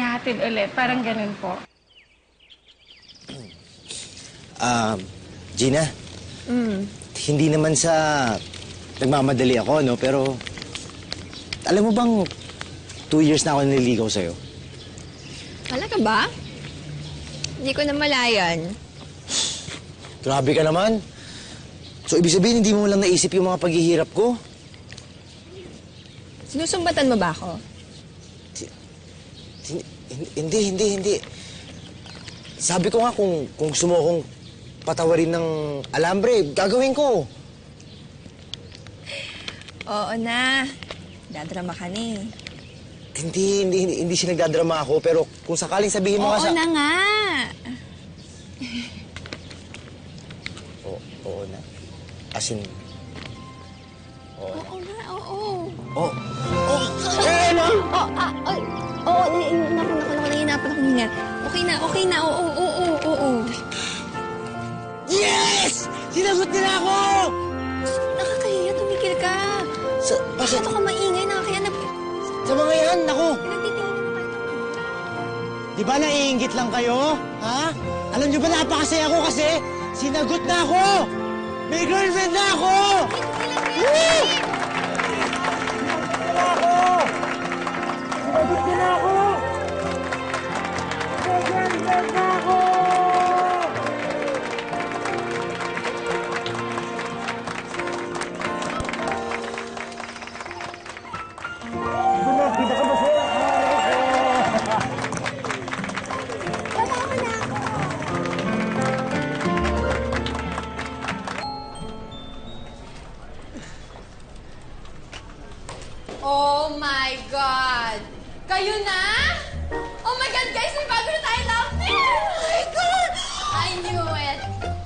nahatid ulit. Parang ganun po. Gina? Hindi naman sa nagmamadali ako, no? Pero, alam mo bang 2 years na ako nililigaw sa'yo? Talaga ba? Hindi ko na malayan. Grabe ka naman. So, ibig sabihin, hindi mo lang naisip yung mga paghihirap ko? Sinusumbatan mo ba ako? Hindi. Sabi ko nga, kung gusto mo akong patawarin ng alambre, gagawin ko. Oo na. Dadrama ka na eh. Hindi siya nagdadrama ako, pero kung sakaling sabihin mo nga sa... Oo na nga. Oo na. As in... Oo na, oo. Oh. Ano? Naku, nahihinapan ako nga. Okay na, oo. Yes! Sinagot nila ako! Nakakahiya, tumigil ka. Bakit? Masyado ka maingay, nakakahiya na... Sa mga yan, naku! Pinagtitingin na kayo. Di ba naiingit lang kayo? Ha? Alam niyo ba napakasaya ko kasi sinagot na ako! May girlfriend na ako! Woo! Sinagot na ako! May girlfriend na ako! Oh my God! Kayo na? Oh my God, guys! May bago na tayo love team! Oh my God! I knew it!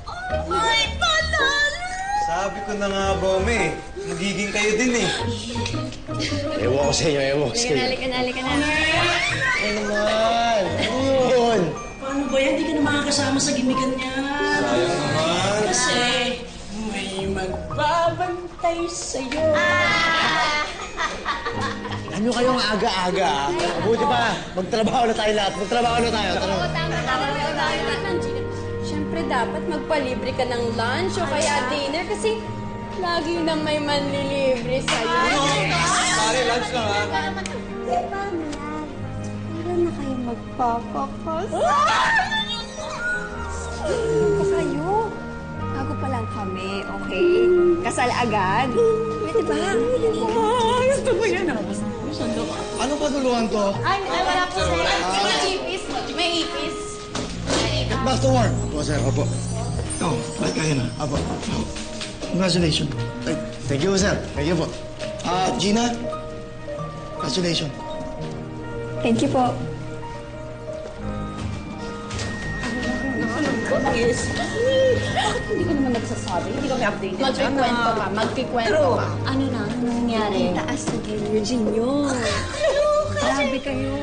Oh my panalo! Sabi ko na nga, Bome, magiging kayo din eh. Ewan ko sa inyo, ewan ko sa inyo. Halika na. Ano naman? Yun! Paano ba yan? Hindi ka na makakasama sa gimikan niya. Sayang naman. Kasi may magbabantay sa'yo. Ano kayong aga-aga? Mabuti pa, magtrabaho na tayo lahat. Magtrabaho na tayo. Tara. Siyempre, dapat magpalibre ka ng lunch o kaya dinner kasi lagi na may manlilibre sa'yo. Pare, lunch lang ha. Paano yan? Kailan na kayo magpapakas? Pa kayo? Bago pa lang kami, okay? Kasal agad? Pwede ba? Gusto ko yan. Anong patuluhan to? Ay, wala po sir. May ipis. May ipis. Get back to work. Opo, sir. Opo. Oh, balik kayo na. Opo. Congratulations. Ay, thank you, sir. Thank you po. Gina, congratulations. Thank you po. Yes. Bakit hindi ka naman nagsasabi? Hindi kami updated. Magkikwento ka. Ano na? Ano nangyari? Taas na energy nyo. Grabe kayo.